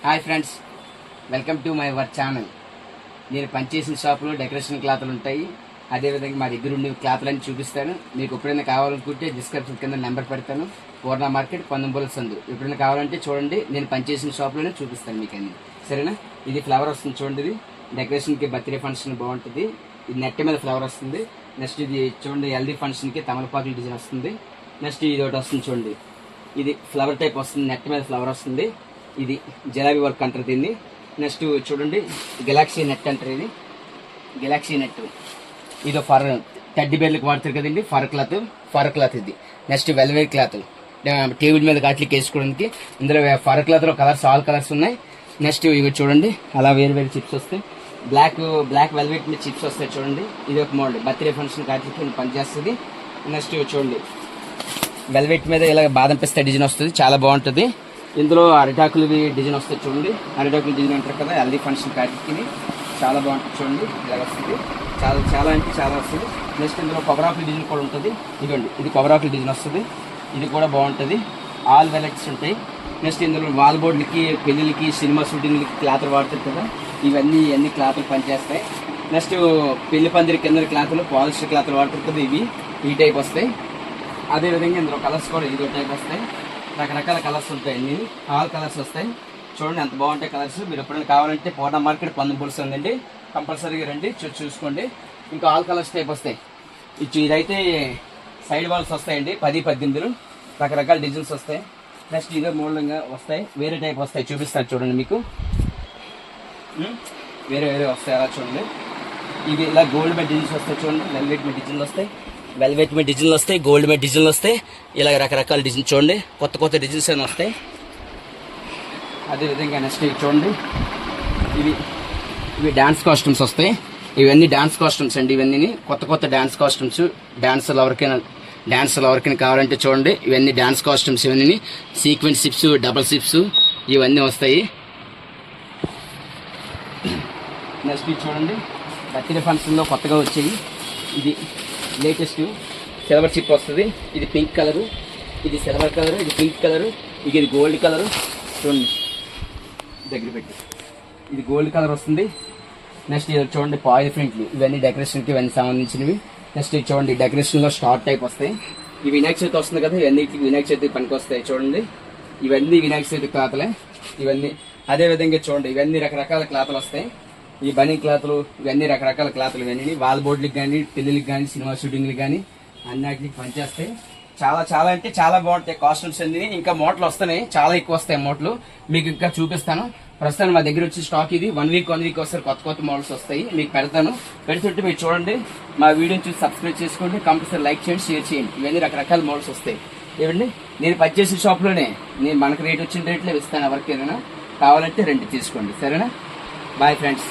Hi friends, welcome to my work channel. నేను పనిచేసిన షాపులో డెకరేషన్ క్లాతులు ఉంటాయి. అదేవిధంగా మా దగ్గర ఉండే క్లాతులన్నీ చూపిస్తాను. మీకు ఎప్పుడైనా కావాలనుకుంటే డిస్క్రిప్షన్ కింద నెంబర్ పెడతాను. పూర్ణ మార్కెట్, పందుంబోల సందు. ఎప్పుడైనా కావాలంటే చూడండి, నేను పనిచేసిన షాప్లోనే చూపిస్తాను మీకు అన్ని. సరేనా? ఇది ఫ్లవర్ వస్తుంది చూడండి. ఇది డెకరేషన్కి, బర్త్డే ఫంక్షన్ బాగుంటుంది. ఇది నెట్ మీద ఫ్లవర్ వస్తుంది. నెక్స్ట్ ఇది చూడండి, హెల్దీ ఫంక్షన్కి తమలపాకుల డిజైన్ వస్తుంది. నెక్స్ట్ ఇది ఒకటి వస్తుంది చూడండి, ఇది ఫ్లవర్ టైప్ వస్తుంది, నెట్ మీద ఫ్లవర్ వస్తుంది. ఇది జలాబీ వర్క్ అంటారు దీన్ని. నెక్స్ట్ చూడండి, గెలాక్సీ నెట్ అంటారు. ఇది గెలాక్సీ నెట్. ఇది ఫర్ టెడ్డీ బేర్లకు వాడతారు కదండి, ఫర్ క్లాత్ ఇది. నెక్స్ట్ వెల్వెట్ క్లాత్, టేబుల్ మీద కాట్లకి వేసుకోవడానికి. ఇందులో ఫర్ క్లాత్లో కలర్స్, ఆల్ కలర్స్ ఉన్నాయి. నెక్స్ట్ ఇవి చూడండి, అలా వేరు వేరు చిప్స్ వస్తాయి. బ్లాక్ వెల్వెట్ మీద చిప్స్ వస్తాయి చూడండి. ఇది ఒక మోడల్, బర్త్డే ఫంక్షన్ కాట్లకి పనిచేస్తుంది. నెక్స్ట్ చూడండి, వెల్వెట్ మీద ఇలా బాదం పిస్తా డిజైన్ వస్తుంది, చాలా బాగుంటుంది. ఇందులో అరిటాకులు డిజైన్ వస్తుంది చూడండి, అరిటాకులు డిజైన్ అంటారు కదా, హెల్దీ ఫంక్షన్ కాటికి చాలా బాగుంటుంది చూడండి. ఇలా వస్తుంది, చాలా అంటే చాలా వస్తుంది. నెక్స్ట్ ఇందులో కొబ్బరాకుల డిజైన్ కూడా ఉంటుంది. ఇదిగోండి, ఇది కొబ్బరాకుల డిజైన్ వస్తుంది, ఇది కూడా బాగుంటుంది. ఆల్ వెరైటీస్ ఉంటాయి. నెక్స్ట్ ఇందులో వాల్ బోర్డులకి, పెళ్ళిళ్ళకి, సినిమా షూటింగ్లకి క్లాతులు వాడతారు కదా, ఇవన్నీ క్లాతులు పనిచేస్తాయి. నెక్స్ట్ పెళ్లి పందిరి కింద క్లాతులు, పాలిస్టర్ క్లాతులు వాడతారు కదా, ఇవి ఈ టైప్ వస్తాయి. అదేవిధంగా ఇందులో కలర్స్ కూడా ఇదో టైప్ వస్తాయి. రకరకాల కలర్స్ ఉంటాయి, అన్ని ఆల్ కలర్స్ వస్తాయి. చూడండి ఎంత బాగుంటాయి కలర్స్. మీరు ఎప్పుడైనా కావాలంటే పూర్ణ మార్కెట్, పందుంబోల సందు అండి, కంపల్సరీగా రండి, చూసుకోండి. ఇంకా ఆల్ కలర్స్ టైప్ వస్తాయి. ఇదైతే సైడ్ వాల్స్ వస్తాయండి, 10-18 రకరకాల డిజైన్స్ వస్తాయి. నెక్స్ట్ ఇదే మోడల్గా వస్తాయి, వేరే టైప్ వస్తాయి, చూపిస్తాను చూడండి. మీకు వేరే వస్తాయి, అలా చూడండి. ఇవి ఇలా గోల్డ్ మీద డిజైన్స్ వస్తాయి చూడండి, వెల్వెట్ మీద డిజైన్లు వస్తాయి, గోల్డ్ మీద డిజైన్లు వస్తాయి. ఇలా రకరకాల డిజైన్ చూడండి, కొత్త డిజైన్స్ అని వస్తాయి. అదేవిధంగా నెక్స్ట్ ఇవి చూడండి, ఇవి డాన్స్ కాస్ట్యూమ్స్ వస్తాయి. ఇవన్నీ డాన్స్ కాస్ట్యూమ్స్ అండి. ఇవన్నీ కొత్త డాన్స్ కాస్ట్యూమ్స్. డాన్సర్లు ఎవరికైనా కావాలంటే చూడండి, ఇవన్నీ డాన్స్ కాస్ట్యూమ్స్. ఇవన్నీ సీక్వెన్స్ సిప్స్, డబల్ సిప్స్ ఇవన్నీ వస్తాయి. నెక్స్ట్ ఇది చూడండి, బర్త్డే ఫంక్షన్లో కొత్తగా వచ్చాయి. ఇది లేటెస్ట్ సిల్వర్ చిప్ వస్తుంది. ఇది పింక్ కలరు, ఇది సిల్వర్ కలరు, ఇది పింక్ కలరు, ఇది గోల్డ్ కలరు. చూడండి దగ్గర పెట్టి, ఇది గోల్డ్ కలర్ వస్తుంది. నెక్స్ట్ ఇది చూడండి, పాయిల్ ప్రింట్లు. ఇవన్నీ డెకరేషన్కి ఇవన్నీ సంబంధించినవి. నెక్స్ట్ ఇది చూడండి, డెకరేషన్లో స్టార్ టైప్ వస్తాయి. ఈ వినాయక చవితి వస్తుంది కదా, ఇవన్నీ వినాయక చవితికి పనికి వస్తాయి చూడండి. ఇవన్నీ వినాయక చవితి క్లాతులే ఇవన్నీ. అదేవిధంగా చూడండి, ఇవన్నీ రకరకాల క్లాతులు వస్తాయి. ఈ బనీ క్లాతులు, ఇవన్నీ రకరకాల క్లాతులు. ఇవన్నీ వాల్ బోర్డులకు కానీ, పెళ్ళిళ్ళకి కానీ, సినిమా షూటింగ్లకు కానీ అన్నిటికి పనిచేస్తాయి. చాలా అంటే చాలా బాగుంటాయి కాస్ట్యూమ్స్ అన్ని. ఇంకా మూటలు వస్తున్నాయి, చాలా ఎక్కువ వస్తాయి మూటలు. మీకు ఇంకా చూపిస్తాను. ప్రస్తుతం మా దగ్గర వచ్చి స్టాక్ ఇది 1 వీక్ వస్తారు, కొత్త మోడల్స్ వస్తాయి. మీకు పెడుతుంటే మీరు చూడండి, మా వీడియోని చూసి సబ్స్క్రైబ్ చేసుకోండి, కంపల్సరీ లైక్ చేయండి, షేర్ చేయండి. ఇవన్నీ రకరకాల మోడల్స్ వస్తాయి. ఏమండి, నేను పనిచేసే షాప్లోనే మనకు రేట్ వచ్చిన రేట్లో ఇస్తాను. ఎవరికైనా కావాలంటే రండి, తీసుకోండి. సరేనా? Bye friends.